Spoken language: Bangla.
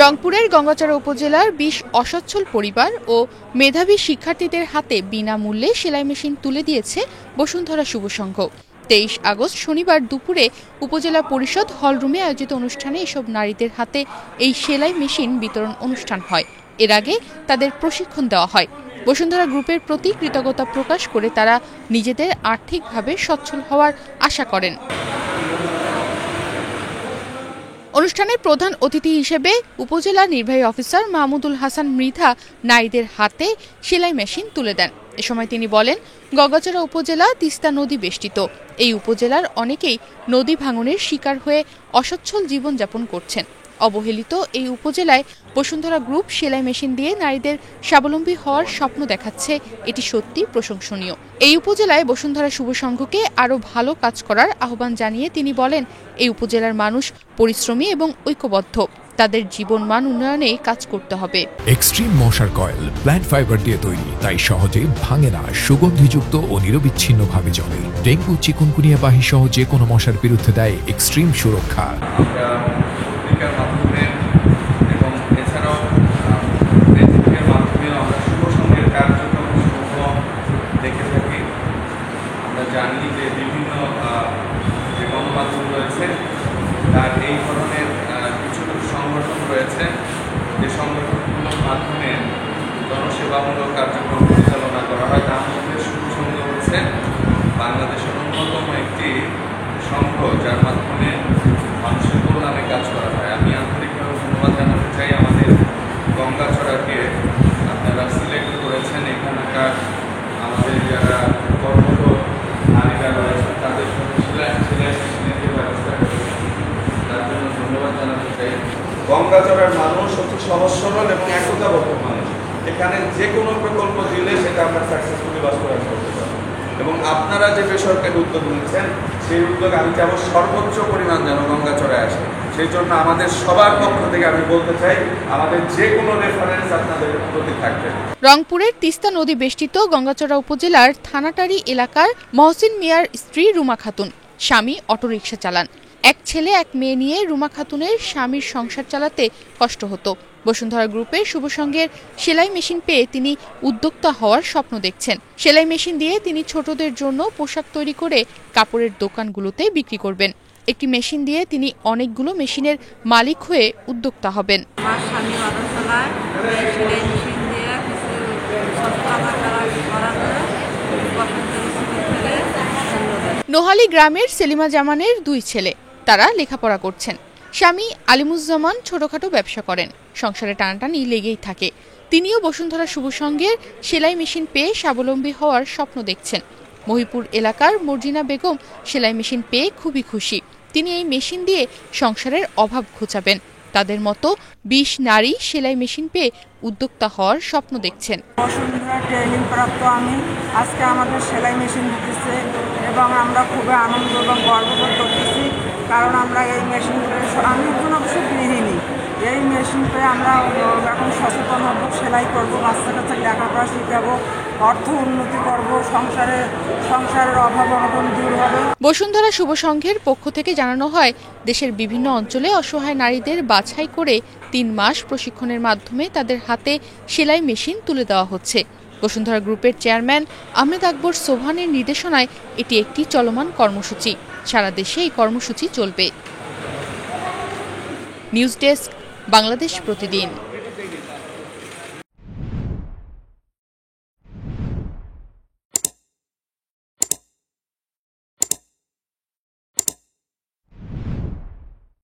রংপুরের গঙ্গাচড়া উপজেলার ২০ অসচ্ছল পরিবার ও মেধাবী শিক্ষার্থীদের হাতে বিনামূল্যে সেলাই মেশিন তুলে দিয়েছে বসুন্ধরা শুভ সংঘ। ২৩ আগস্ট শনিবার দুপুরে উপজেলা পরিষদ হলরুমে আয়োজিত অনুষ্ঠানে এসব নারীদের হাতে এই সেলাই মেশিন বিতরণ অনুষ্ঠান হয়। এর আগে তাদের প্রশিক্ষণ দেওয়া হয়। বসুন্ধরা গ্রুপের প্রতি কৃতজ্ঞতা প্রকাশ করে তারা নিজেদের আর্থিকভাবে সচ্ছল হওয়ার আশা করেন। অনুষ্ঠানে প্রধান অতিথি হিসেবে উপজেলা নির্বাহী অফিসার মাহমুদুল হাসান মৃধা নারীদের হাতে সেলাই মেশিন তুলে দেন। এ সময় তিনি বলেন, গঙ্গাচড়া উপজেলা তিস্তা নদী বেষ্টিত। এই উপজেলার অনেকেই নদী ভাঙনের শিকার হয়ে অসচ্ছল জীবনযাপন করছেন। অবহেলিত এই উপজেলায় বসুন্ধরা গ্রুপ সেলাই মেশিন দিয়ে নারীদের স্বাবলম্বী হওয়ার স্বপ্ন দেখাচ্ছে, এটি সত্যি প্রশংসনীয়। এই উপজেলায় বসুন্ধরা শুভ সংঘকে আরও ভালো কাজ করার আহ্বান জানিয়ে তিনি বলেন, এই উপজেলার মানুষ পরিশ্রমী এবং ঐক্যবদ্ধ। তাদের জীবনমান উন্নয়নে কাজ করতে হবে। এক্সট্রিম মশার কয়েল প্ল্যান্ট ফাইবার দিয়ে তৈরি, তাই সহজে ভাঙে না, সুগন্ধিযুক্ত ও নিরবিচ্ছিন্নভাবে জ্বলে। ডেঙ্গু, চিকুনগুনিয়া বাহি সহ যে কোনো মশার বিরুদ্ধে দেয় এক্সট্রিম সুরক্ষা। এবং এছাড়াও ফেসবুকের মাধ্যমে আমরা শুভ সংঘের কার্যক্রম দেখে থাকি। আমরা জানি যে বিভিন্ন যে গণমাধ্যম রয়েছে তার এই ধরনের কিছু সংগঠন রয়েছে, যে সংগঠনগুলোর মাধ্যমে জনসেবামূলক কার্যক্রম পরিচালনা করা হয়। তার মধ্যে শুভ সংঘ হচ্ছে বাংলাদেশের অন্যতম একটি সংঘ, যার মাধ্যমে মানুষের কল্যাণে কাজ করা হয়। আমি আন্তরিকভাবে ধন্যবাদ জানাতে চাই আমাদের গঙ্গাচড়াকে, আপনারা সিলেক্ট করেছেন। এখানকার আমাদের যারা কর্মরত নারীরা রয়েছেন তাদের সেলাই মেশিনের যে ব্যবস্থা করেছেন তার জন্য ধন্যবাদ জানাতে চাই। গঙ্গাচড়ার মানুষ হচ্ছে সহজ সরল এবং একতাবদ্ধ মানুষ। এখানে যে কোনো প্রকল্প দিলে সেটা আমরা সাকসেসফুলি বাস্তবায়ন করতে পারি। এবং আপনারা যে বেসরকারি উদ্যোগ নিচ্ছেন সেই উদ্যোগ আমি চাবো সর্বোচ্চ পরিমাণ যেন গঙ্গাচড়ায় আসে। সেই জন্য আমাদের সবার পক্ষ থেকে আমি বলতে চাই, আমাদের যে কোনো রেফারেন্স আপনাদের প্রতি থাকবে। রংপুরের তিস্তা নদী বেষ্টিত গঙ্গাচড়া উপজেলার থানাটারি এলাকার মহসিন মিয়ার স্ত্রী রুমা খাতুন, স্বামী অটোরিকশা চালান। এক ছেলে এক মেয়ে নিয়ে রুমা খাতুনের স্বামীর সংসার চালাতে কষ্ট হতো। বসুন্ধরা গ্রুপের শুভ সংঘের সেলাই মেশিন পেয়ে তিনি উদ্যোক্তা হওয়ার স্বপ্ন দেখছেন। সেলাই মেশিন দিয়ে তিনি ছোটদের জন্য পোশাক তৈরি করে কাপড়ের দোকানগুলোতে বিক্রি করবেন। একটি মেশিন দিয়ে তিনি অনেকগুলো মেশিনের মালিক হয়ে উদ্যোক্তা হবেন। নোহালী গ্রামের সেলিমা জামানের 2 ছেলে, তারা লেখাপড়া করছেন। স্বামী আলিমুজ্জামান ছোটখাটো ব্যবসা করেন। সংসারে টানাটানি লেগেই থাকে। তিনিও বসুন্ধরা শুভ সংঘের সেলাই মেশিন পেয়ে স্বাবলম্বী হওয়ার স্বপ্ন দেখছেন। মহিপুর এলাকার মর্জিনা বেগম সেলাই মেশিন পেয়ে খুবই খুশি। তিনি এই মেশিন দিয়ে সংসারের অভাব ঘোচাবেন। তাদের মতো 20 নারী সেলাই মেশিন পেয়ে উদ্যোক্তা হওয়ার স্বপ্ন দেখছেন। বসুন্ধরা ট্রেনিং প্রাপ্ত আমি আজকে আমাদের সেলাই মেশিন দিতেছে এবং আমরা খুবই আনন্দ এবং গর্ববোধ করতেছি, কারণ আমরা এই মেশিন আমি একজন অবশ্য গৃহিণী। এই মেশিন পেয়ে আমরা এখন সচেতন হব, সেলাই করবো, বাচ্চা কাচ্চা লেখাপড়া শিখাবো, অর্থ উন্নতি করবো, সংসারের অভাব অনটন দূর হবে। বসুন্ধরা শুভ সংঘের পক্ষ থেকে জানানো হয়, দেশের বিভিন্ন অঞ্চলে অসহায় নারীদের বাছাই করে 3 মাস প্রশিক্ষণের মাধ্যমে তাদের হাতে সেলাই মেশিন তুলে দেওয়া হচ্ছে। বসুন্ধরা গ্রুপের চেয়ারম্যান আহমেদ আকবর সোবহানের নির্দেশনায় এটি একটি চলমান কর্মসূচি। সারা দেশে এই কর্মসূচি চলবে। নিউজ ডেস্ক, বাংলাদেশ প্রতিদিন।